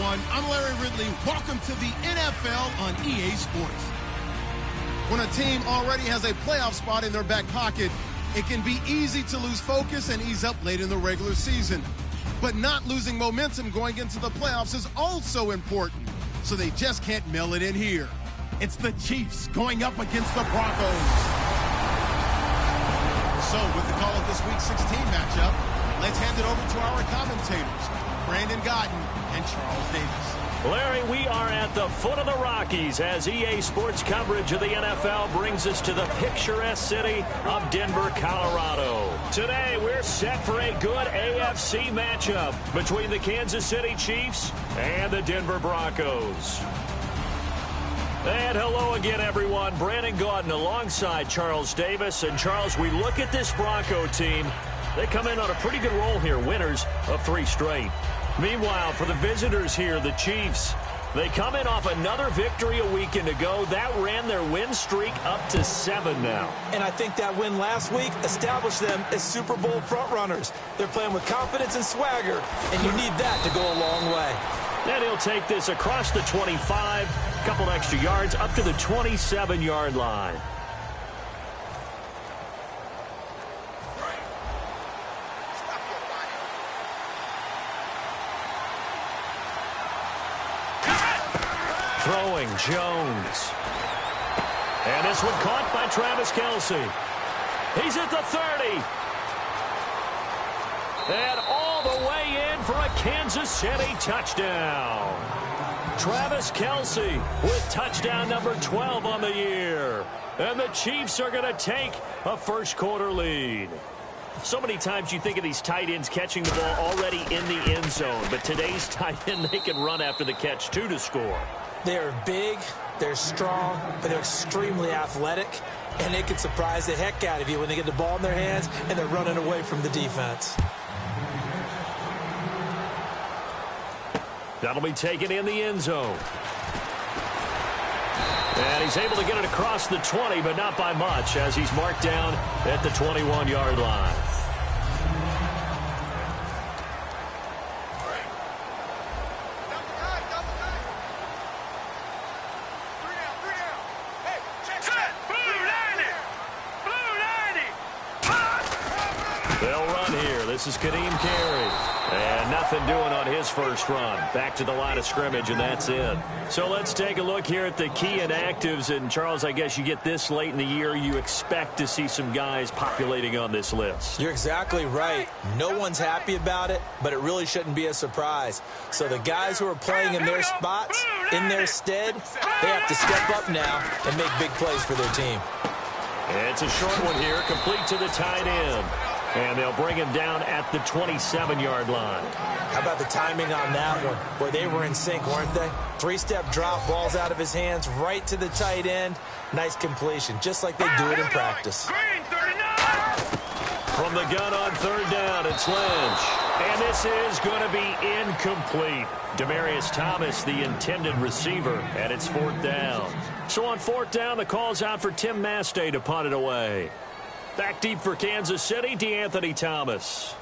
everyone. I'm Larry Ridley. Welcome to the NFL on EA Sports. When a team already has a playoff spot in their back pocket, it can be easy to lose focus and ease up late in the regular season. But not losing momentum going into the playoffs is also important, so they just can't mail it in here. It's the Chiefs going up against the Broncos. So with the call of this week's 16 matchup, let's hand it over to our commentators, Brandon Godden and Charles Davis. Larry, we are at the foot of the Rockies as EA Sports coverage of the NFL brings us to the picturesque city of Denver, Colorado. Today, we're set for a good AFC matchup between the Kansas City Chiefs and the Denver Broncos. And hello again, everyone. Brandon Gaudin alongside Charles Davis. And, Charles, we look at this Bronco team. They come in on a pretty good roll here, winners of 3 straight. Meanwhile, for the visitors here, the Chiefs, they come in off another victory a weekend ago. That ran their win streak up to 7 now. And I think that win last week established them as Super Bowl frontrunners. They're playing with confidence and swagger, and you need that to go a long way. Then he'll take this across the 25, a couple extra yards, up to the 27-yard line. Throwing Jones. And this one caught by Travis Kelce. He's at the 30. And all the way in for a Kansas City touchdown. Travis Kelce with touchdown number 12 on the year. And the Chiefs are going to take a first-quarter lead. So many times you think of these tight ends catching the ball already in the end zone. But today's tight end, they can run after the catch, too, to score. They're big, they're strong, but they're extremely athletic, and they can surprise the heck out of you when they get the ball in their hands and they're running away from the defense. That'll be taken in the end zone. And he's able to get it across the 20, but not by much, as he's marked down at the 21-yard line. This is Kadeem Carey. And nothing doing on his first run. Back to the line of scrimmage, and that's it. So let's take a look here at the key inactives. And, Charles, I guess you get this late in the year, you expect to see some guys populating on this list. You're exactly right. No one's happy about it, but it really shouldn't be a surprise. So the guys who are playing in their spots, in their stead, they have to step up now and make big plays for their team. And it's a short one here, complete to the tight end. And they'll bring him down at the 27-yard line. How about the timing on that one? Boy, they were in sync, weren't they? 3-step drop, balls out of his hands, right to the tight end. Nice completion, just like they do it in practice. From the gun on 3rd down, it's Lynch. And this is going to be incomplete. Demaryius Thomas, the intended receiver, and it's 4th down. So on 4th down, the call's out for Tim Mastay to punt it away. Back deep for Kansas City, DeAnthony Thomas.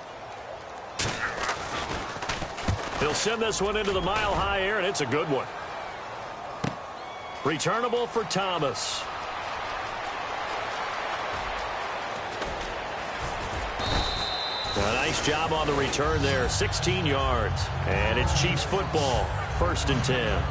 He'll send this one into the mile-high air, and it's a good one. Returnable for Thomas. A nice job on the return there, 16 yards. And it's Chiefs football, 1st and 10.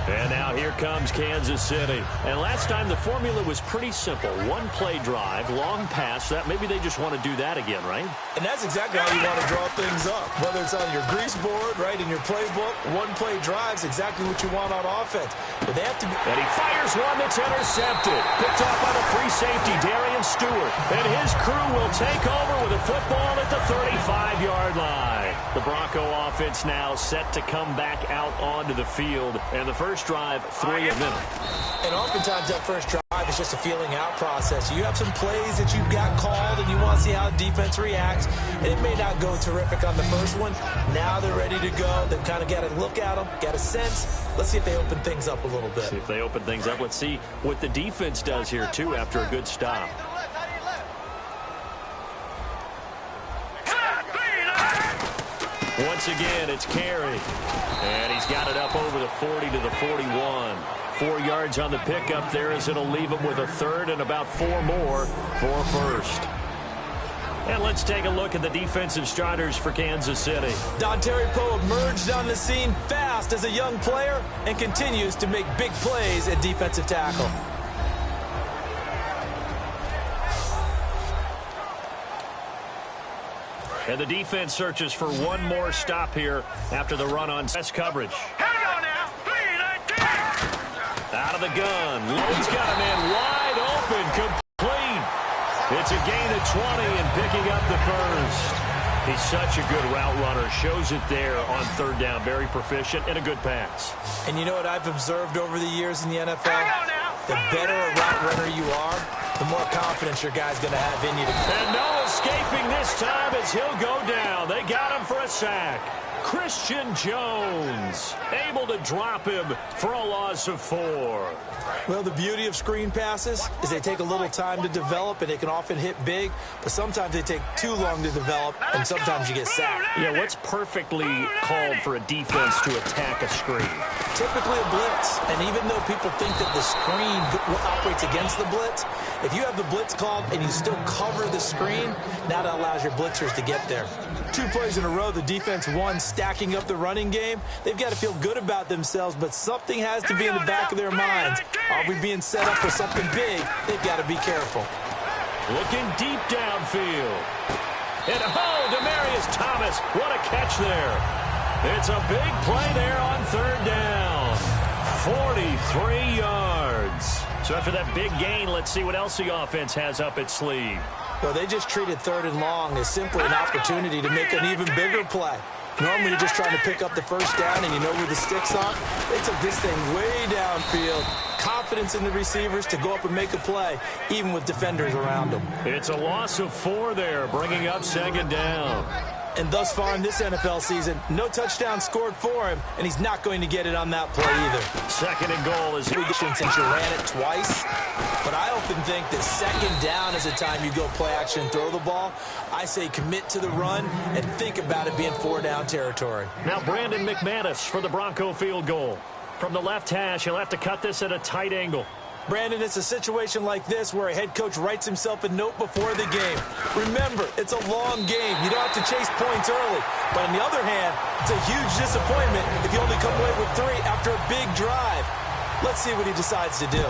And now here comes Kansas City. And last time the formula was pretty simple. 1-play drive, long pass. That maybe they just want to do that again, right? And that's exactly how you want to draw things up. Whether it's on your grease board, right, in your playbook, 1-play drive's exactly what you want on offense. But they have to be... And he fires one that's intercepted. Picked off by the free safety, Darian Stewart. And his crew will take over with a football at the 35-yard line. The Bronco offense now set to come back out onto the field. And the first drive, 3 of them. And oftentimes that first drive is just a feeling out process. You have some plays that you've got called and you want to see how defense reacts. And it may not go terrific on the first one. Now they're ready to go. They've kind of got to look at them, got a sense. Let's see if they open things up a little bit. See if they open things up. Let's see what the defense does here, too, after a good stop. Once once again. It's Carey. And he's got it up over the 40 to the 41. 4 yards on the pickup there as it'll leave him with a third and about 4 more for first. And let's take a look at the defensive starters for Kansas City. Dontari Poe emerged on the scene fast as a young player and continues to make big plays at defensive tackle. And the defense searches for one more stop here after the run on press coverage. Out of the gun. He's got a man wide open, complete. It's a gain of 20 and picking up the first. He's such a good route runner. Shows it there on third down. Very proficient and a good pass. And you know what I've observed over the years in the NFL? The better a route runner you are, the more confidence your guy's going to have in you. And no escaping this time as he'll go down. They got him for a sack. Christian Jones able to drop him for a loss of 4. Well, the beauty of screen passes is they take a little time to develop, and they can often hit big, but sometimes they take too long to develop, and sometimes you get sacked. Yeah, what's perfectly called for a defense to attack a screen? Typically a blitz, and even though people think that the screen operates against the blitz, if you have the blitz called and you still cover the screen, now that allows your blitzers to get there. 2 plays in a row, the defense won, stacking up the running game. They've got to feel good about themselves, but something has to be in the back of their minds. Are we being set up for something big? They've got to be careful. Looking deep downfield. And Demaryius Thomas, what a catch there. It's a big play there on third down. 43 yards. So after that big gain, let's see what else the offense has up its sleeve. Well, they just treated third and long as simply an opportunity to make an even bigger play. Normally, you're just trying to pick up the first down, and you know where the sticks are. They took this thing way downfield. Confidence in the receivers to go up and make a play, even with defenders around them. It's a loss of 4 there, bringing up second down. And thus far in this NFL season, no touchdown scored for him, and he's not going to get it on that play either. Second and goal is since you ran it twice. But I often think that second down is the time you go play action and throw the ball. I say commit to the run and think about it being 4-down territory. Now Brandon McManus for the Bronco field goal. From the left hash, he'll have to cut this at a tight angle. Brandon, it's a situation like this where a head coach writes himself a note before the game. Remember, it's a long game. You don't have to chase points early. But on the other hand, it's a huge disappointment if you only come away with 3 after a big drive. Let's see what he decides to do.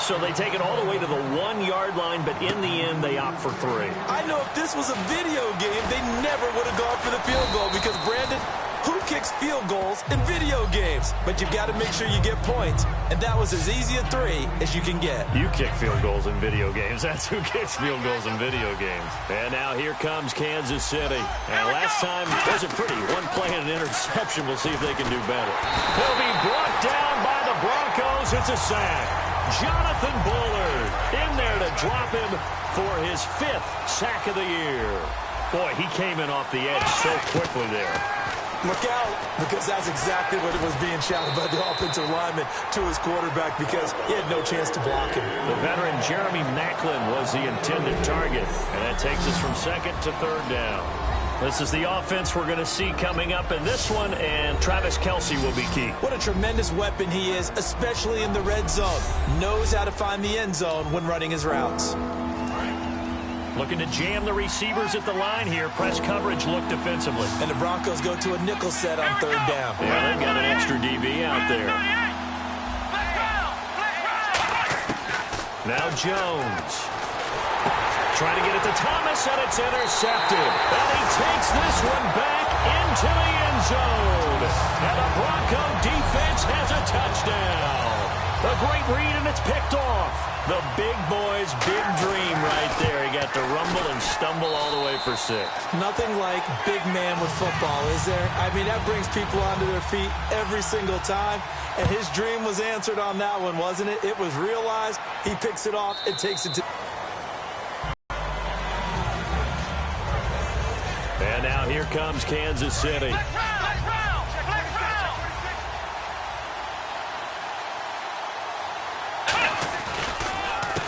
So they take it all the way to the 1-yard line, but in the end, they opt for 3. I know if this was a video game, they never would have gone for the field goal because, Brandon, who kicks field goals in video games? But you've got to make sure you get points, and that was as easy a 3 as you can get. You kick field goals in video games. That's who kicks field goals in video games. And now here comes Kansas City. And last time wasn't pretty. One play and an interception. We'll see if they can do better. He'll be brought down by the Broncos. It's a sack. Jonathan Bullard in there to drop him for his 5th sack of the year. Boy, he came in off the edge so quickly there. Look out, because that's exactly what it was being shouted by the offensive lineman to his quarterback because he had no chance to block him. The veteran Jeremy Maclin was the intended target, and that takes us from second to third down. This is the offense we're going to see coming up in this one, and Travis Kelce will be key. What a tremendous weapon he is, especially in the red zone. Knows how to find the end zone when running his routes. Looking to jam the receivers at the line here. Press coverage look defensively. And the Broncos go to a nickel set on third down. Yeah, they've got an extra DB out there. Now Jones. Trying to get it to Thomas, and it's intercepted. And he takes this one back into the end zone. And the Bronco defense has a touchdown. A great read, and it's picked off. The big boy's big dream right there. He got to rumble and stumble all the way for 6. Nothing like big man with football, is there? I mean, that brings people onto their feet every single time. And his dream was answered on that one, wasn't it? It was realized. He picks it off and takes it to... And now here comes Kansas City.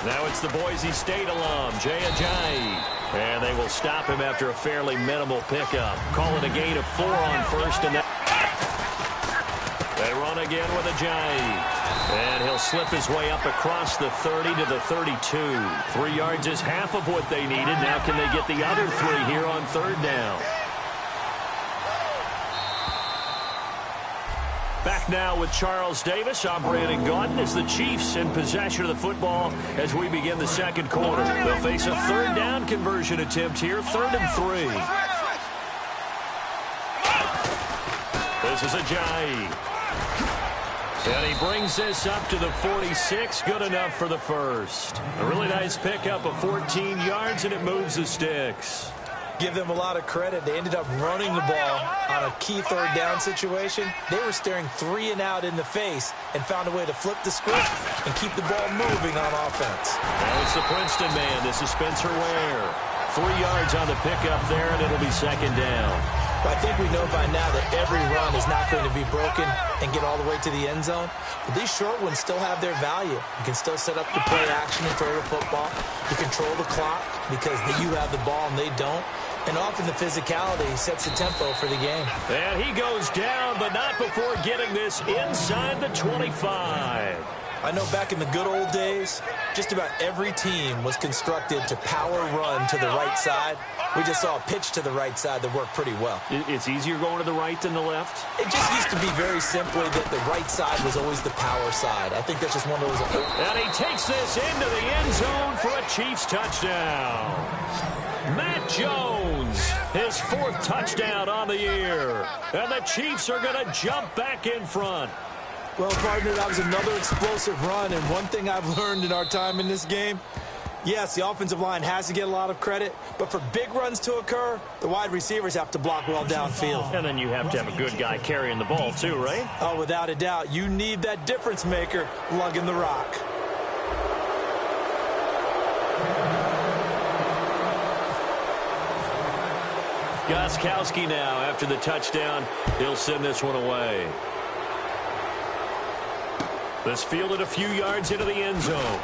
Now it's the Boise State alum, Jay Ajayi. And they will stop him after a fairly minimal pickup. Call it a gain of 4 on first. And they run again with Ajayi. And he'll slip his way up across the 30 to the 32. 3 yards is half of what they needed. Now can they get the other 3 here on third down? Back now with Charles Davis. I'm Brandon Gaudin as the Chiefs in possession of the football as we begin the second quarter. They'll face a third down conversion attempt here, 3rd and 3. This is Ajayi. And he brings this up to the 46. Good enough for the first. A really nice pickup of 14 yards, and it moves the sticks. Give them a lot of credit. They ended up running the ball on a key third down situation. They were staring 3 and out in the face and found a way to flip the script and keep the ball moving on offense. Now it's the Princeton man. This is Spencer Ware. 3 yards on the pickup there, and it'll be second down. But I think we know by now that every run is not going to be broken and get all the way to the end zone. But these short ones still have their value. You can still set up the play action and throw the football. You control the clock because you have the ball and they don't. And often the physicality sets the tempo for the game. And he goes down, but not before getting this inside the 25. I know back in the good old days, just about every team was constructed to power run to the right side. We just saw a pitch to the right side that worked pretty well. It's easier going to the right than the left? It just used to be very simply that the right side was always the power side. I think that's just one of those. And he takes this into the end zone for a Chiefs touchdown. Matt Jones, his 4th touchdown on the year. And the Chiefs are going to jump back in front. Well, partner, that was another explosive run, and one thing I've learned in our time in this game, yes, the offensive line has to get a lot of credit, but for big runs to occur, the wide receivers have to block well downfield. And then you have to have a good guy carrying the ball too, right? Oh, without a doubt. You need that difference maker lugging the rock. Gostkowski now, after the touchdown, he'll send this one away. This fielded a few yards into the end zone.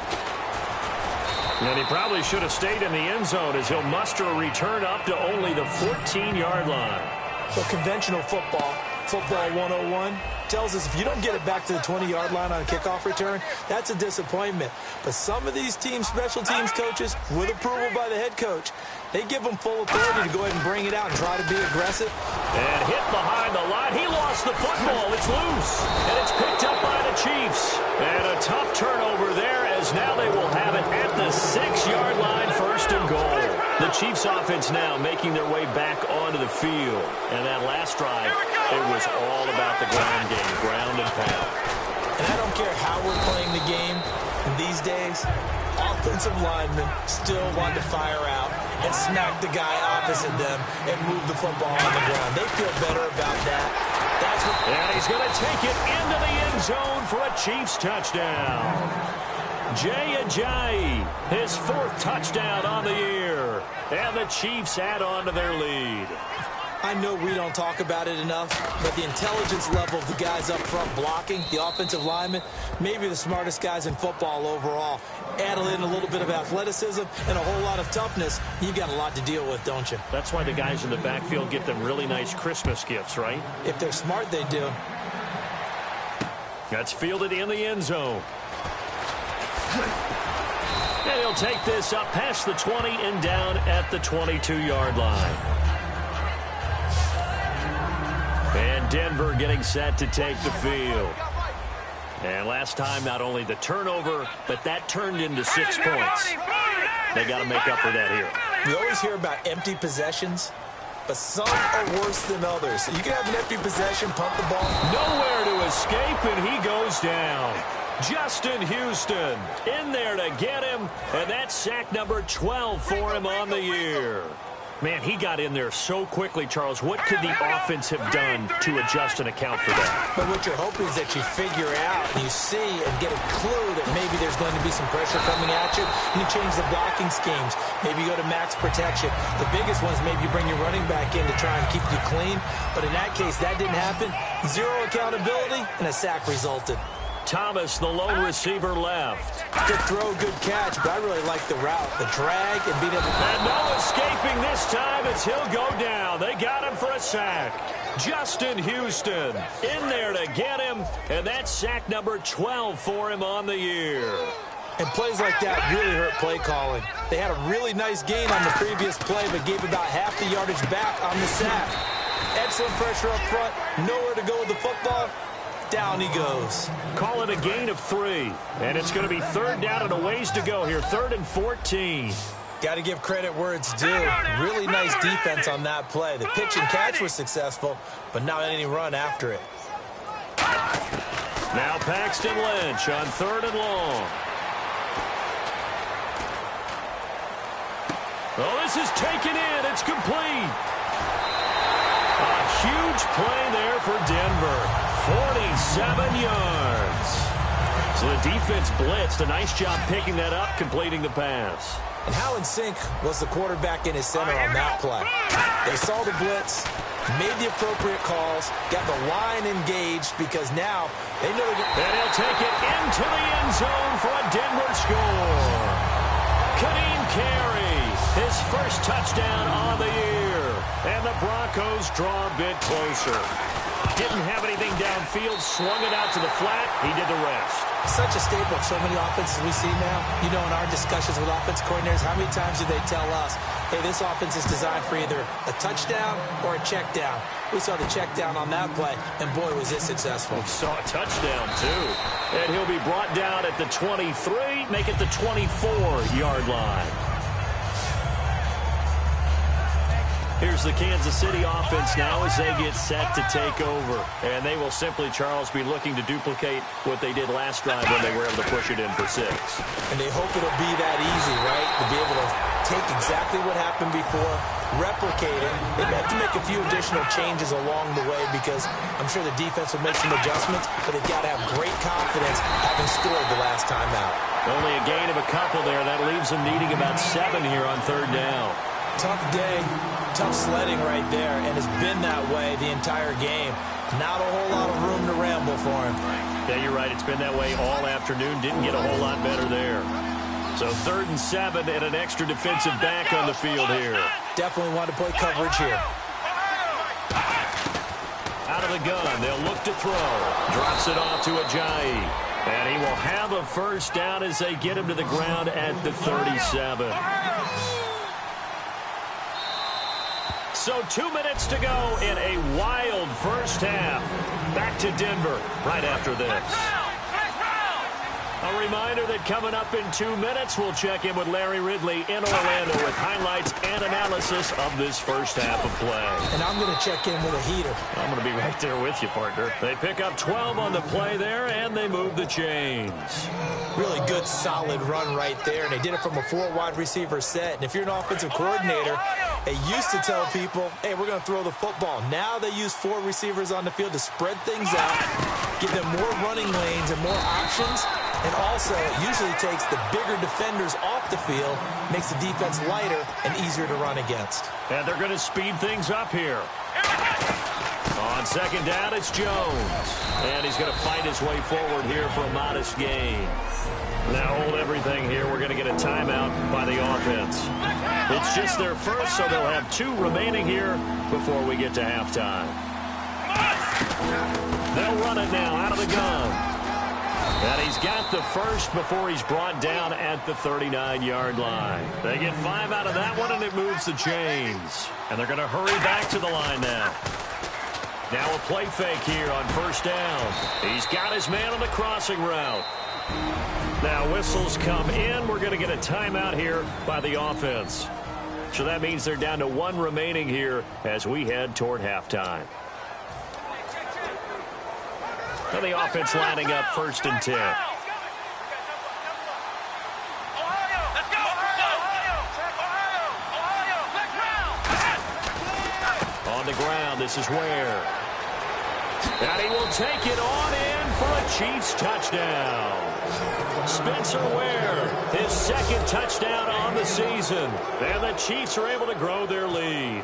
And he probably should have stayed in the end zone as he'll muster a return up to only the 14-yard line. So conventional football 101, tells us if you don't get it back to the 20-yard line on a kickoff return, that's a disappointment. But some of these teams, special teams coaches, with approval by the head coach, they give them full authority to go ahead and bring it out and try to be aggressive. And hit behind the line. He lost the football. It's loose. And it's picked up by the Chiefs. And a tough turnover there as now they will have it at the 6-yard line, 1st and goal. The Chiefs offense now making their way back onto the field. And that last drive, it was all about the ground game, ground and pound. And I don't care how we're playing the game these days, offensive linemen still want to fire out and smack the guy opposite them and move the football on the ground. They feel better about that. And he's going to take it into the end zone for a Chiefs touchdown. Jay Ajayi, his 4th touchdown on the year. And the Chiefs add on to their lead. I know we don't talk about it enough, but the intelligence level of the guys up front blocking, the offensive linemen, maybe the smartest guys in football overall. Add in a little bit of athleticism and a whole lot of toughness, you've got a lot to deal with, don't you? That's why the guys in the backfield get them really nice Christmas gifts, right? If they're smart, they do. That's fielded in the end zone. And he'll take this up past the 20 and down at the 22-yard line. And Denver getting set to take the field. And last time, not only the turnover, but that turned into 6 points. They got to make up for that here. We always hear about empty possessions, but some are worse than others. You can have an empty possession, pump the ball. Nowhere to escape, and he goes down. Justin Houston in there to get him, and that's sack number 12 for him on the year. Man, he got in there so quickly, Charles. What could the offense have done to adjust and account for that? But what you're hoping is that you figure out and you see and get a clue that maybe there's going to be some pressure coming at you, and you change the blocking schemes. Maybe you go to max protection. The biggest one is maybe you bring your running back in to try and keep you clean. But in that case, that didn't happen. Zero accountability, and a sack resulted. Thomas, the lone receiver, left. Good throw, good catch, but I really like the route, the drag, and being able to... And no escaping this time as he'll go down. They got him for a sack. Justin Houston in there to get him, and that's sack number 12 for him on the year. And plays like that really hurt play calling. They had a really nice gain on the previous play, but gave about half the yardage back on the sack. Excellent pressure up front, nowhere to go with the football. Down he goes. Call it a gain of 3, and it's going to be third down and a ways to go here, 3rd and 14. Got to give credit where it's due. Really nice defense on that play. The pitch and catch was successful, but not any run after it. Now Paxton Lynch on 3rd and long. Oh, this is taken in. It's complete. A huge play there for Denver. 47 yards. So the defense blitzed. A nice job picking that up, completing the pass. And how in sync was the quarterback in his center on that play? They saw the blitz, made the appropriate calls, got the line engaged because now they know they're... And he'll take it into the end zone for a Denver score. Kadeem Carey, his first touchdown on the year. And the Broncos draw a bit closer. Didn't have anything downfield, swung it out to the flat. He did the rest. Such a staple of so many offenses we see now. You know, in our discussions with offense coordinators, how many times do they tell us, hey, this offense is designed for either a touchdown or a check down. We saw the check down on that play, and boy, was it successful. We saw a touchdown, too. And he'll be brought down at the 23, make it the 24-yard line. Here's the Kansas City offense now as they get set to take over. And they will simply, Charles, be looking to duplicate what they did last drive when they were able to push it in for 6. And they hope it'll be that easy, right? To be able to take exactly what happened before, replicate it. They have to make a few additional changes along the way because I'm sure the defense will make some adjustments, but they've got to have great confidence having scored the last time out. Only a gain of a couple there. That leaves them needing about 7 here on 3rd down. Tough day, tough sledding right there, and it's been that way the entire game. Not a whole lot of room to ramble for him. Yeah, you're right. It's been that way all afternoon. Didn't get a whole lot better there. So 3rd and 7 and an extra defensive back on the field here. Definitely want to play coverage here. Out of the gun, they'll look to throw. Drops it off to Ajayi. And he will have a first down as they get him to the ground at the 37. So 2 minutes to go in a wild first half. Back to Denver right after this. A reminder that coming up in 2 minutes, we'll check in with Larry Ridley in Orlando with highlights and analysis of this first half of play. And I'm going to check in with a heater. I'm going to be right there with you, partner. They pick up 12 on the play there, and they move the chains. Really good, solid run right there, and they did it from a 4-wide receiver set. And if you're an offensive coordinator, they used to tell people, hey, we're going to throw the football. Now they use 4 receivers on the field to spread things out, give them more running lanes and more options, and also it usually takes the bigger defenders off the field, makes the defense lighter and easier to run against. And they're going to speed things up here. On 2nd down, it's Jones. And he's going to fight his way forward here for a modest gain. Now hold everything here. We're going to get a timeout by the offense. It's just their first, so they'll have 2 remaining here before we get to halftime. They'll run it now out of the gun. And he's got the first before he's brought down at the 39-yard line. They get 5 out of that one, and it moves the chains. And they're going to hurry back to the line now. Now a play fake here on 1st down. He's got his man on the crossing route. Now whistles come in. We're going to get a timeout here by the offense. So that means they're down to 1 remaining here as we head toward halftime. And the offense lining up 1st and 10. On the ground, this is Ware. And he will take it on in for a Chiefs touchdown. Spencer Ware, his 2nd touchdown on the season. And the Chiefs are able to grow their lead.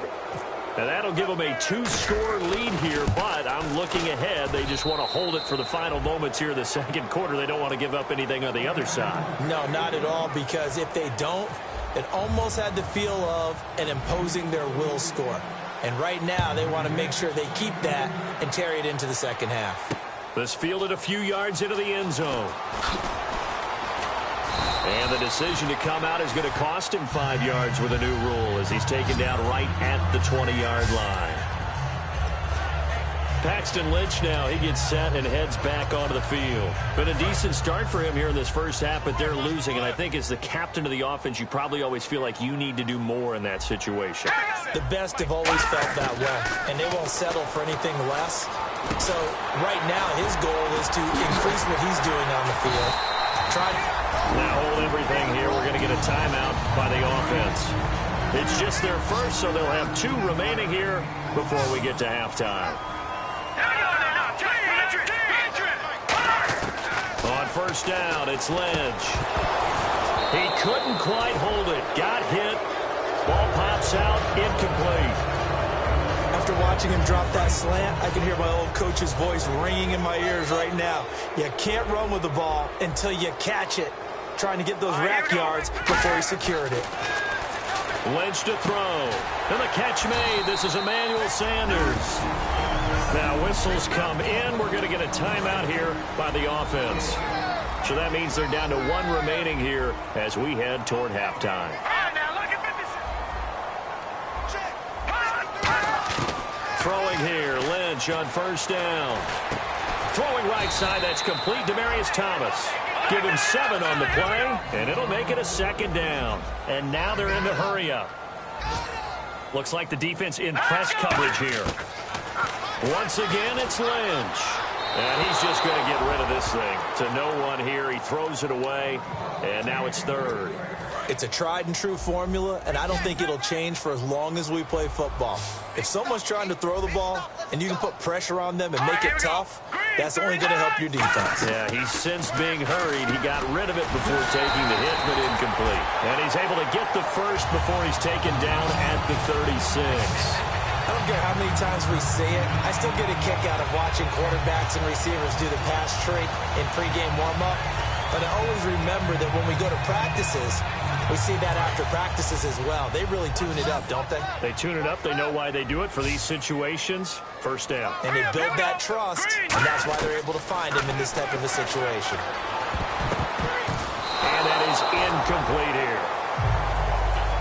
And that'll give them a 2-score lead here, but I'm looking ahead. They just want to hold it for the final moments here in the second quarter. They don't want to give up anything on the other side. No, not at all, because if they don't, it almost had the feel of an imposing their will score. And right now, they want to make sure they keep that and carry it into the second half. This fielded a few yards into the end zone. And the decision to come out is going to cost him 5 yards with a new rule as he's taken down right at the 20-yard line. Paxton Lynch now, he gets set and heads back onto the field. Been a decent start for him here in this first half, but they're losing. And I think as the captain of the offense, you probably always feel like you need to do more in that situation. The best have always felt that way, and they won't settle for anything less. So right now, his goal is to increase what he's doing on the field. Now hold everything here. We're going to get a timeout by the offense. It's just their first, so they'll have 2 remaining here before we get to halftime. On first down, it's Lynch. He couldn't quite hold it. Got hit. Ball pops out, incomplete. After watching him drop that slant, I can hear my old coach's voice ringing in my ears right now. You can't run with the ball until you catch it. Trying to get those rack yards before he secured it. Lynch to throw. And the catch made. This is Emmanuel Sanders. Now whistles come in. We're going to get a timeout here by the offense. So that means they're down to 1 remaining here as we head toward halftime. Throwing here, Lynch on first down. Throwing right side, that's complete. Demaryius Thomas. Give him 7 on the play, and it'll make it a second down. And now they're in the hurry-up. Looks like the defense in press coverage here. Once again, it's Lynch. And he's just going to get rid of this thing. To no one here. He throws it away, and now it's third. It's a tried-and-true formula, and I don't think it'll change for as long as we play football. If someone's trying to throw the ball and you can put pressure on them and make it tough, that's only going to help your defense. Yeah, he's since being hurried. He got rid of it before taking the hit, but incomplete. And he's able to get the first before he's taken down at the 36. I don't care how many times we see it. I still get a kick out of watching quarterbacks and receivers do the pass trick in pregame warm-up. But I always remember that when we go to practices, we see that after practices as well. They really tune it up, don't they? They tune it up. They know why they do it for these situations. First down. And they build that trust, and that's why they're able to find him in this type of a situation. And that is incomplete here.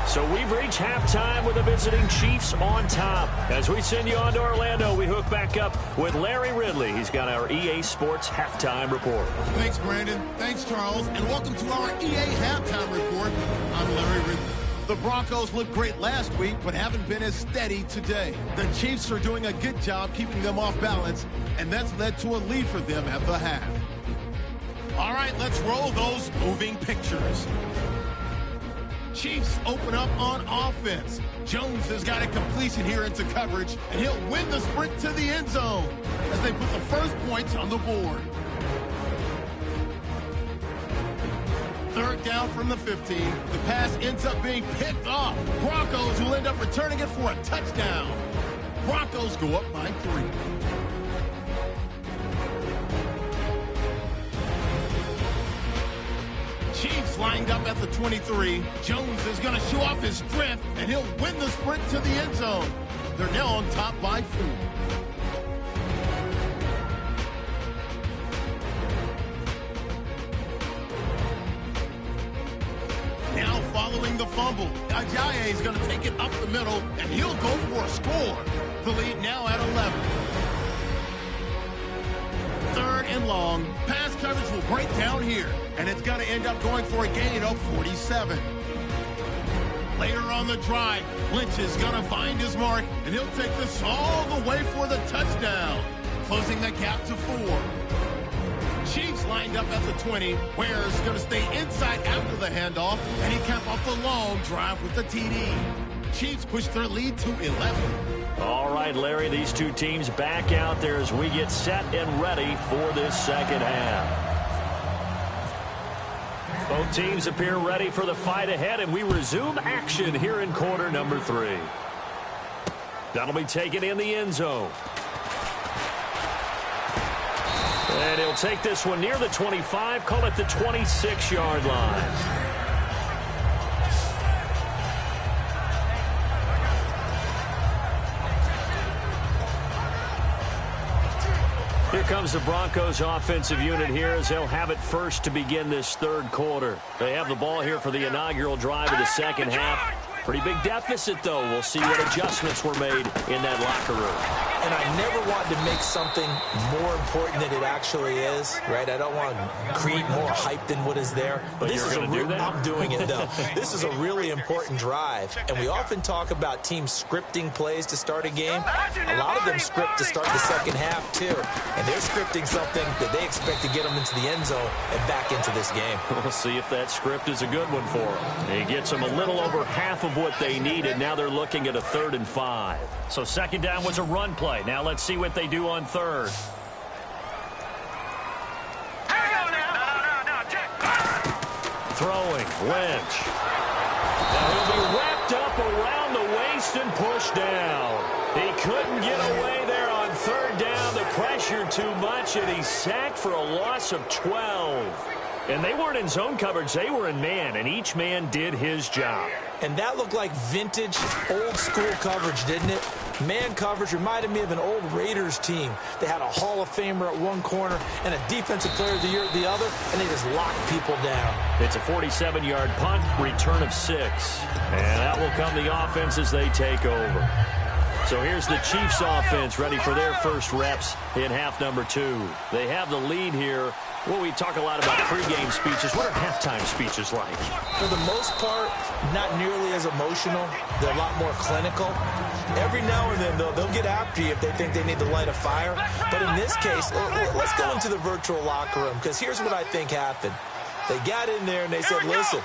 So we've reached halftime with the visiting Chiefs on top. As we send you on to Orlando, we hook back up with Larry Ridley. He's got our EA Sports Halftime Report. Thanks, Brandon. Thanks, Charles. And welcome to our EA Halftime Report. I'm Larry Ridley. The Broncos looked great last week, but haven't been as steady today. The Chiefs are doing a good job keeping them off balance, and that's led to a lead for them at the half. All right, let's roll those moving pictures. Chiefs open up on offense. Jones has got a completion here into coverage, and he'll win the sprint to the end zone as they put the first points on the board. Third down from the 15. The pass ends up being picked off. Broncos will end up returning it for a touchdown. Broncos go up by 3. Chiefs lined up at the 23. Jones is going to show off his strength, and he'll win the sprint to the end zone. They're now on top by 4. Now following the fumble, Ajayi is going to take it up the middle, and he'll go for a score. The lead now at 11. Third and long. Pass coverage will break down here, and it's going to end up going for a gain of 47. Later on the drive, Lynch is going to find his mark, and he'll take this all the way for the touchdown, closing the gap to 4. Chiefs lined up at the 20. Ware's going to stay inside after the handoff, and he capped off the long drive with the TD. Chiefs push their lead to 11. All right, Larry, these two teams back out there as we get set and ready for this second half. Both teams appear ready for the fight ahead, and we resume action here in quarter number 3. That'll be taken in the end zone. And he'll take this one near the 25, call it the 26-yard line. Here comes the Broncos offensive unit here as they'll have it first to begin this third quarter. They have the ball here for the inaugural drive of the second half. Pretty big deficit, though. We'll see what adjustments were made in that locker room. And I never want to make something more important than it actually is, right? I don't want to create more hype than what is there. But this is I'm doing it, though. This is a really important drive. And we often talk about teams scripting plays to start a game. A lot of them script to start the second half, too. And they're scripting something that they expect to get them into the end zone and back into this game. We'll see if that script is a good one for them. He gets them a little over half of what they needed. Now they're looking at a 3rd and 5. So second down was a run play. Now let's see what they do on third. Throwing, Lynch. Now he'll be wrapped up around the waist and pushed down. He couldn't get away there on third down. The pressure too much, and he's sacked for a loss of 12. And they weren't in zone coverage. They were in man, and each man did his job. And that looked like vintage, old-school coverage, didn't it? Man coverage reminded me of an old Raiders team. They had a Hall of Famer at one corner and a Defensive Player of the Year at the other, and they just locked people down. It's a 47-yard punt, return of 6. And that will come the offense as they take over. So here's the Chiefs offense ready for their first reps in half number 2. They have the lead here. Well, we talk a lot about pregame speeches. What are halftime speeches like? For the most part, not nearly as emotional. They're a lot more clinical. Every now and then, though, they'll get after you if they think they need to light a fire. But in this case, let's go into the virtual locker room, because here's what I think happened. They got in there and they said, listen,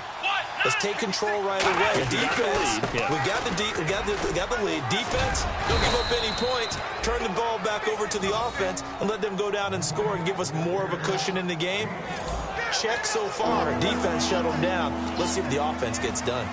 let's take control right away. Defense, we got the lead. Defense, don't give up any points. Turn the ball back over to the offense and let them go down and score and give us more of a cushion in the game. Check so far. Defense shut them down. Let's see if the offense gets done.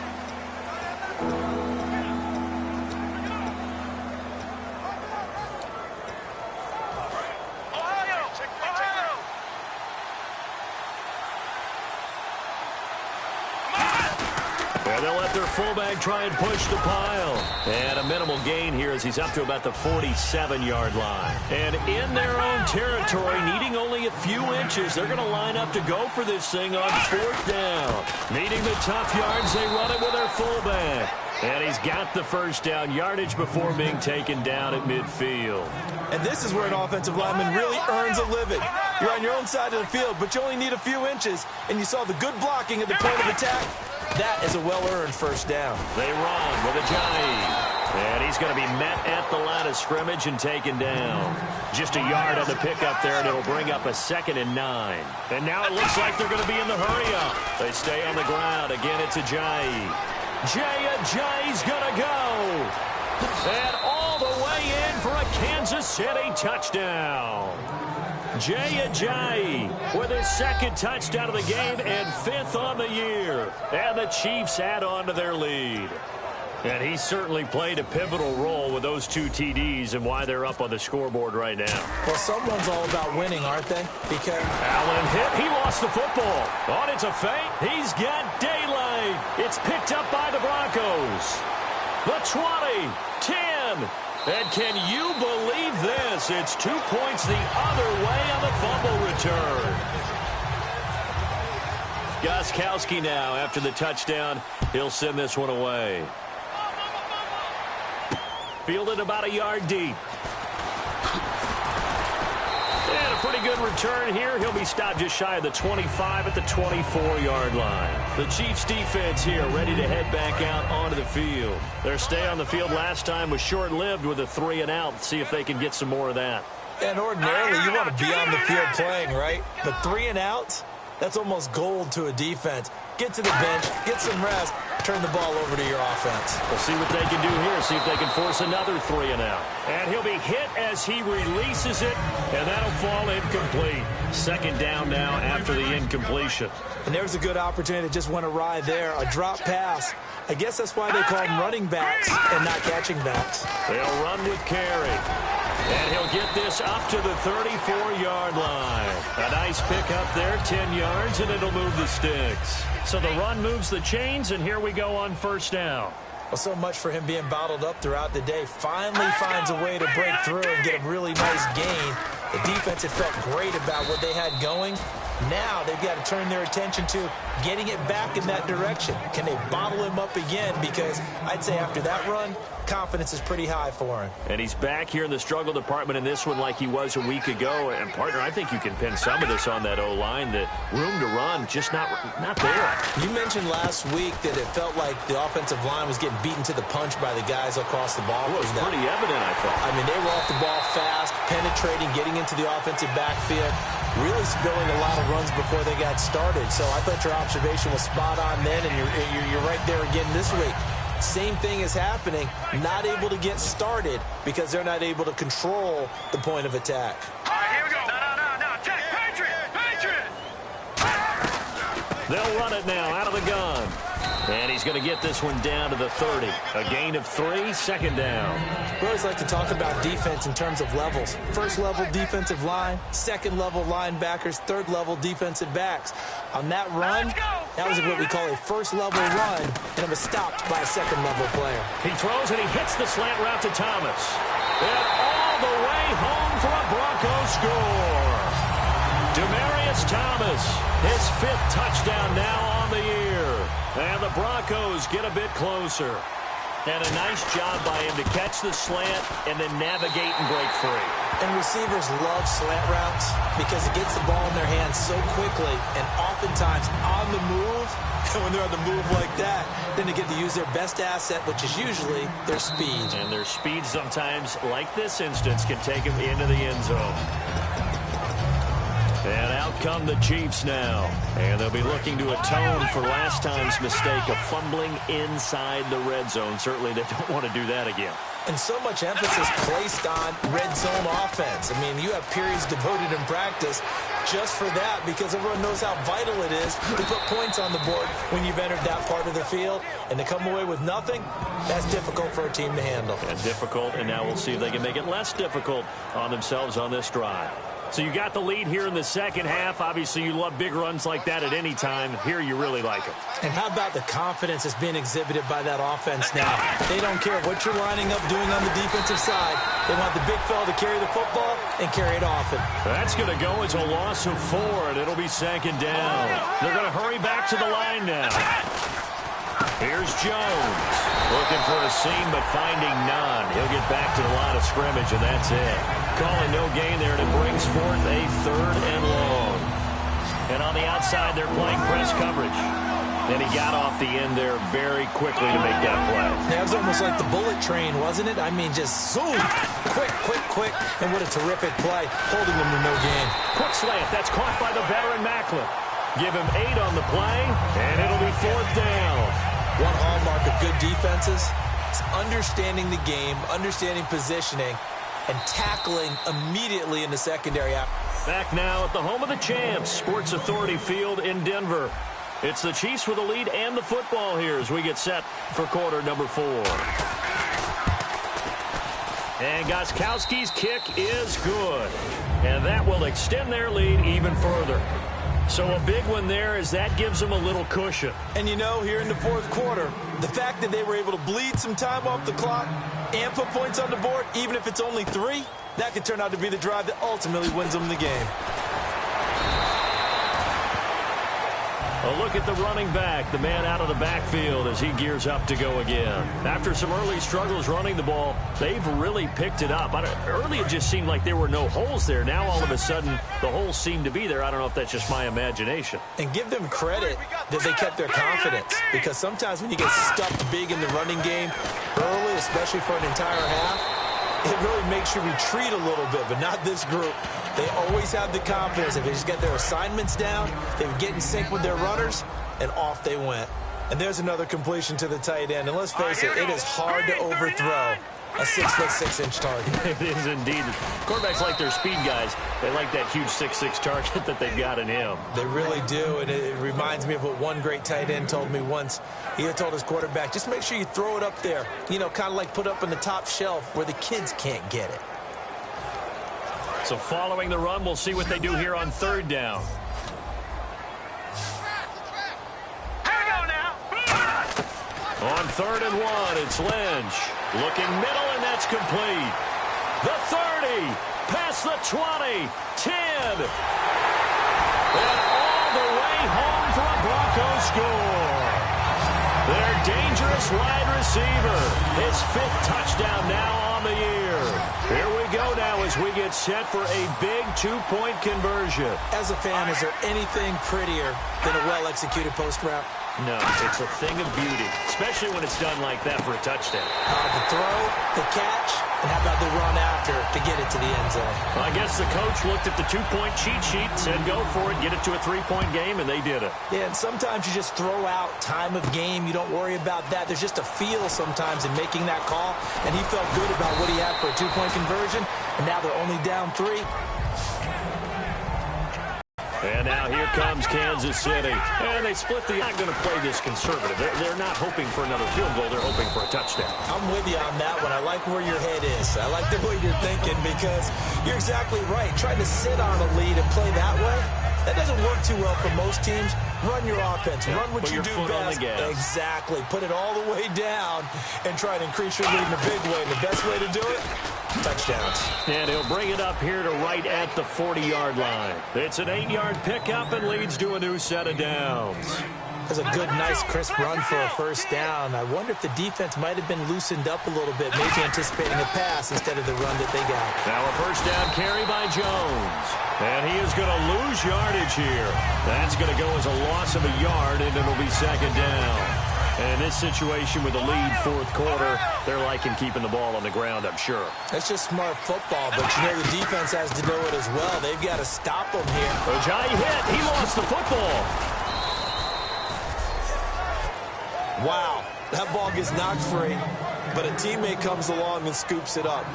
They'll let their fullback try and push the pile. And a minimal gain here as he's up to about the 47-yard line. And in their own territory, needing only a few inches, they're going to line up to go for this thing on 4th down. Needing the tough yards, they run it with their fullback. And he's got the first down yardage before being taken down at midfield. And this is where an offensive lineman really earns a living. You're on your own side of the field, but you only need a few inches. And you saw the good blocking at the point of attack. That is a well-earned first down. They run with Ajayi. And he's going to be met at the line of scrimmage and taken down. Just a yard on the pickup there, and it'll bring up a 2nd and 9. And now it looks like they're going to be in the hurry-up. They stay on the ground. Again, it's Ajayi. Ajayi's going to go. And all the way in for a Kansas City touchdown. Ajayi with his 2nd touchdown of the game and 5th on the year. And the Chiefs add on to their lead. And he certainly played a pivotal role with those 2 TDs and why they're up on the scoreboard right now. Well, someone's all about winning, aren't they? Because Allen hit. He lost the football. Oh, it's a feint. He's got daylight. It's picked up by the Broncos. The 20, 10. And can you believe this? It's 2 points the other way on the fumble return. Gostkowski now, after the touchdown, he'll send this one away. Fielded about a yard deep. And a pretty good return here. He'll be stopped just shy of the 25 at the 24-yard line. The Chiefs defense here ready to head back out onto the field. Their stay on the field last time was short-lived with a 3-and-out. See if they can get some more of that. And ordinarily, you want to be on the field playing, right? But 3-and-outs, That's almost gold to a defense. Get to the bench, get some rest, turn the ball over to your offense. We'll see what they can do here, see if they can force another 3 and out. And he'll be hit as he releases it, and that'll fall incomplete. Second down now after the incompletion. And there's a good opportunity that just went awry there, a drop pass. I guess that's why they call them running backs and not catching backs. They'll run with Carey. And he'll get this up to the 34-yard line. A nice pick up there, 10 yards, and it'll move the sticks. So the run moves the chains, and here we go on first down. Well, so much for him being bottled up throughout the day. Finally finds a way to break through and get a really nice gain. The defense had felt great about what they had going. Now they've got to turn their attention to getting it back in that direction. Can they bottle him up again? Because I'd say after that run, confidence is pretty high for him. And he's back here in the struggle department in this one like he was a week ago. And, partner, I think you can pin some of this on that O-line. The room to run, just not there. You mentioned last week that it felt like the offensive line was getting beaten to the punch by the guys across the ball. It was pretty evident, I thought. I mean, they were off the ball fast, penetrating, getting into the offensive backfield, really spilling a lot of runs before they got started. So I thought your observation was spot on then, and you're right there again this week. Same thing is happening, not able to get started because they're not able to control the point of attack. All right, here we go. No. Check. Patriot. They'll run it now out of the gun. And he's going to get this one down to the 30. A gain of 3, second down. We always like to talk about defense in terms of levels. First level defensive line, second level linebackers, third level defensive backs. On that run, that was what we call a first level run, and it was stopped by a second level player. He throws and he hits the slant route to Thomas. And all the way home for a Broncos score. Demaryius Thomas, his 5th touchdown now on the year. And the Broncos get a bit closer. And a nice job by him to catch the slant and then navigate and break free. And receivers love slant routes because it gets the ball in their hands so quickly and oftentimes on the move. When they're on the move like that, then they get to use their best asset, which is usually their speed. And their speed sometimes, like this instance, can take them into the end zone. And out come the Chiefs now. And they'll be looking to atone for last time's mistake of fumbling inside the red zone. Certainly they don't want to do that again. And so much emphasis placed on red zone offense. I mean, you have periods devoted in practice just for that because everyone knows how vital it is to put points on the board when you've entered that part of the field. And to come away with nothing, that's difficult for a team to handle. And difficult, and now we'll see if they can make it less difficult on themselves on this drive. So you got the lead here in the second half. Obviously, you love big runs like that at any time. Here, you really like it. And how about the confidence that's being exhibited by that offense now? They don't care what you're lining up doing on the defensive side. They want the big fella to carry the football and carry it often. That's going to go as a loss of 4, and it'll be second down. They're going to hurry back to the line now. Here's Jones. Looking for a seam, but finding none. He'll get back to the line of scrimmage, and that's it. Calling no gain there, and it brings forth a 3rd and long. And on the outside, they're playing press coverage. And he got off the end there very quickly to make that play. That was almost like the bullet train, wasn't it? I mean, just zoom. Quick. And what a terrific play, holding them to no gain. Quick slant. That's caught by the veteran Macklin. Give him 8 on the play, and it'll be 4th down. One hallmark of good defenses is understanding the game, understanding positioning, and tackling immediately in the secondary. Back now at the home of the champs, Sports Authority Field in Denver. It's the Chiefs with the lead and the football here as we get set for quarter number 4. And Gostkowski's kick is good. And that will extend their lead even further. So a big one there as that gives them a little cushion. And you know, here in the 4th quarter, the fact that they were able to bleed some time off the clock and put points on the board, even if it's only 3, that could turn out to be the drive that ultimately wins them the game. A look at the running back, the man out of the backfield as he gears up to go again. After some early struggles running the ball, they've really picked it up. Early it just seemed like there were no holes there. Now all of a sudden the holes seem to be there. I don't know if that's just my imagination. And give them credit that they kept their confidence, because sometimes when you get stuffed big in the running game early, especially for an entire half, it really makes you retreat a little bit, but not this group. They always have the confidence. If they just get their assignments down, they would get in sync with their runners, and off they went. And there's another completion to the tight end. And let's face it, it is hard to overthrow a 6'6" target. It is indeed. Quarterbacks like their speed guys. They like that huge 6'6" target that they've got in him. They really do, and it reminds me of what one great tight end told me once. He had told his quarterback, just make sure you throw it up there, you know, kind of like put up on the top shelf where the kids can't get it. So following the run, we'll see what they do here on third down. On 3rd and 1, it's Lynch. Looking middle, and that's complete. The 30, past the 20, 10. And all the way home for a Broncos score. Their dangerous wide receiver. His 5th touchdown now on the year. Here we go now as we get set for a big 2-point conversion. As a fan, is there anything prettier than a well-executed post route? No, it's a thing of beauty, especially when it's done like that for a touchdown. The throw, the catch, and how about the run after to get it to the end zone? Well, I guess the coach looked at the 2-point cheat sheet, said go for it, get it to a 3-point game, and they did it. Yeah, and sometimes you just throw out time of game. You don't worry about that. There's just a feel sometimes in making that call, and he felt good about what he had for a 2-point conversion, and now they're only down 3. And now here comes Kansas City. And they split the... Not going to play this conservative. They're not hoping for another field goal. They're hoping for a touchdown. I'm with you on that one. I like where your head is. I like the way you're thinking because you're exactly right. Trying to sit on a lead and play that way, that doesn't work too well for most teams. Run your offense. Run what you do best. Exactly. Put it all the way down and try to increase your lead in a big way. And the best way to do it, touchdowns. And he'll bring it up here to right at the 40-yard line. It's an 8-yard pickup and leads to a new set of downs. That's a good, nice, crisp run for a first down. I wonder if the defense might have been loosened up a little bit, maybe anticipating a pass instead of the run that they got. Now a first down carry by Jones. And he is going to lose yardage here. That's going to go as a loss of a yard, and it'll be 2nd down. And in this situation with the lead 4th quarter, they're liking keeping the ball on the ground, I'm sure. That's just smart football, but you know the defense has to know it as well. They've got to stop them here. Ojai hit. He lost the football. Wow, that ball gets knocked free, but a teammate comes along and scoops it up.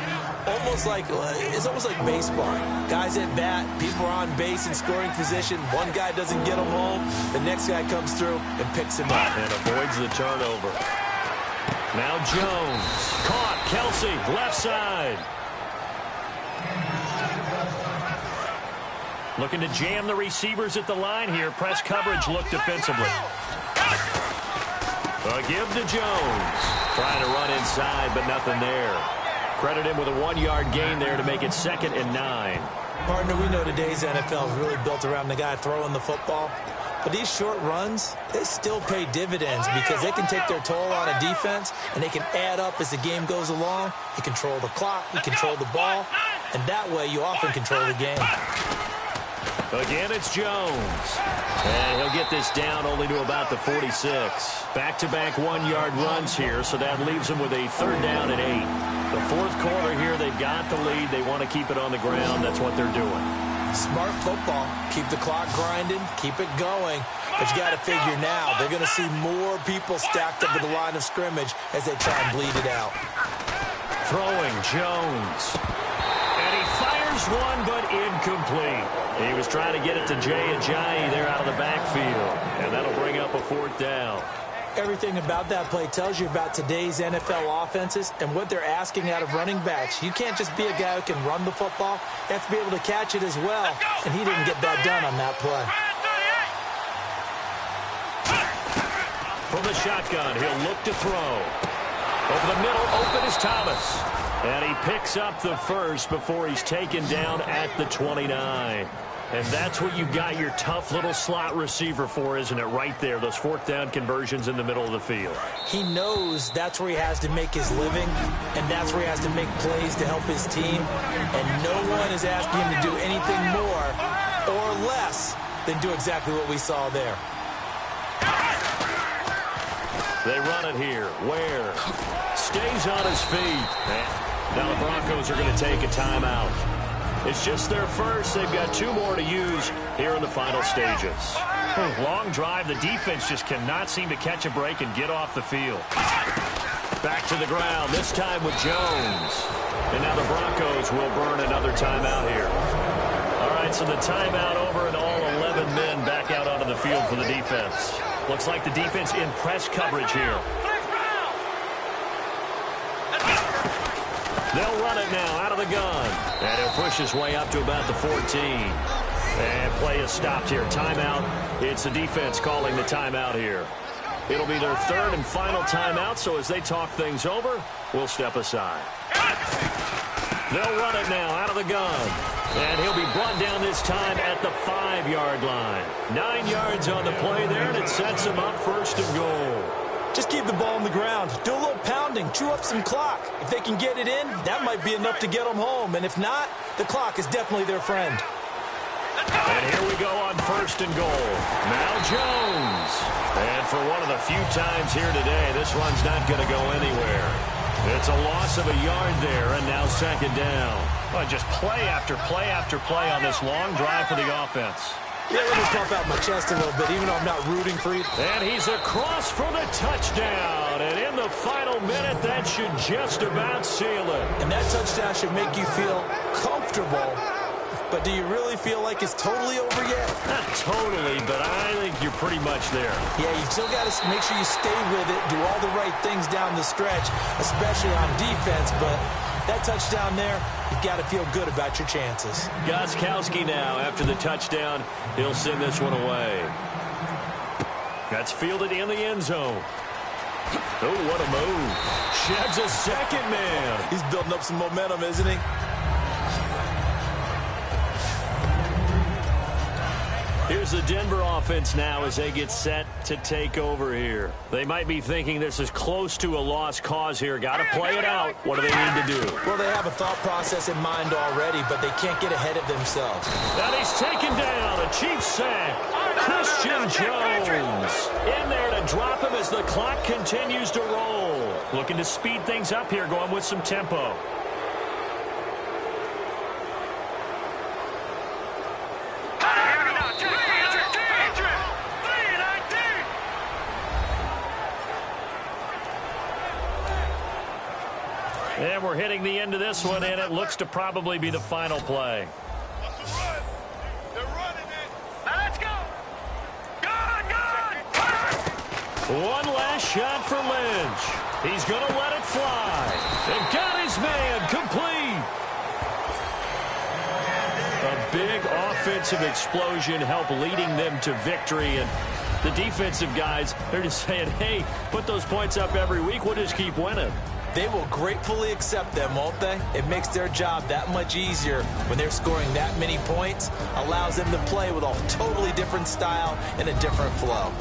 It's almost like baseball. Guys at bat, people are on base in scoring position. One guy doesn't get him home. The next guy comes through and picks him up. And avoids the turnover. Now Jones. Caught. Kelsey, left side. Looking to jam the receivers at the line here. Press coverage look defensively. A give to Jones. Trying to run inside, but nothing there. Credit him with a 1-yard gain there to make it 2nd and 9. Partner, we know today's NFL is really built around the guy throwing the football. But these short runs, they still pay dividends because they can take their toll on a defense, and they can add up as the game goes along. You control the clock, you control the ball, and that way you often control the game. Again, it's Jones. And he'll get this down only to about the 46. Back-to-back 1-yard runs here, so that leaves them with a 3rd down and 8. The 4th quarter here, they've got the lead. They want to keep it on the ground. That's what they're doing. Smart football. Keep the clock grinding. Keep it going. But you got to figure now, they're going to see more people stacked up at the line of scrimmage as they try and bleed it out. Throwing, Jones. And he fires one, but incomplete. He was trying to get it to Jay Ajayi there out of the backfield. And that'll bring up a 4th down. Everything about that play tells you about today's NFL offenses and what they're asking out of running backs. You can't just be a guy who can run the football. You have to be able to catch it as well. And he didn't get that done on that play. From the shotgun, he'll look to throw. Over the middle, open is Thomas. And he picks up the first before he's taken down at the 29. And that's what you got your tough little slot receiver for, isn't it? Right there, those 4th down conversions in the middle of the field. He knows that's where he has to make his living, and that's where he has to make plays to help his team. And no one is asking him to do anything more or less than do exactly what we saw there. They run it here. Ware stays on his feet. Now the Broncos are going to take a timeout. It's just their first. They've got 2 more to use here in the final stages. Long drive. The defense just cannot seem to catch a break and get off the field. Back to the ground, this time with Jones. And now the Broncos will burn another timeout here. All right, so the timeout over and all 11 men back out onto the field for the defense. Looks like the defense in press coverage here. They'll run it now out of the gun. And he'll push his way up to about the 14. And play is stopped here. Timeout. It's the defense calling the timeout here. It'll be their 3rd and final timeout, so as they talk things over, we'll step aside. They'll run it now out of the gun. And he'll be brought down this time at the 5-yard line. 9 yards on the play there, and it sets him up 1st and goal. Just keep the ball on the ground. Do a little pounding. Chew up some clock. If they can get it in, that might be enough to get them home. And if not, the clock is definitely their friend. And here we go on 1st and goal. Now Jones. And for one of the few times here today, this run's not going to go anywhere. It's a loss of a yard there, and now 2nd down. Oh, just play after play after play on this long drive for the offense. Yeah, let me pump out my chest a little bit, even though I'm not rooting for you. And he's across for the touchdown. And in the final minute, that should just about seal it. And that touchdown should make you feel comfortable. But do you really feel like it's totally over yet? Not totally, but I think you're pretty much there. Yeah, you still got to make sure you stay with it, do all the right things down the stretch, especially on defense. But that touchdown there, you've got to feel good about your chances. Gostkowski now, after the touchdown, he'll send this one away. That's fielded in the end zone. Oh, what a move. Sheds a 2nd man. He's building up some momentum, isn't he? Here's the Denver offense now as they get set to take over here. They might be thinking this is close to a lost cause here. Got to play it out. What do they need to do? Well, they have a thought process in mind already, but they can't get ahead of themselves. And he's taken down. A Chiefs sack. Christian Jones in there to drop him as the clock continues to roll. Looking to speed things up here, going with some tempo. And we're hitting the end of this one, and it looks to probably be the final play. They're running it. Now let's go. One last shot for Lynch. He's going to let it fly. And got his man complete. A big offensive explosion helped leading them to victory. And the defensive guys, they're just saying, hey, put those points up every week. We'll just keep winning. They will gratefully accept them, won't they? It makes their job that much easier when they're scoring that many points. Allows them to play with a totally different style and a different flow.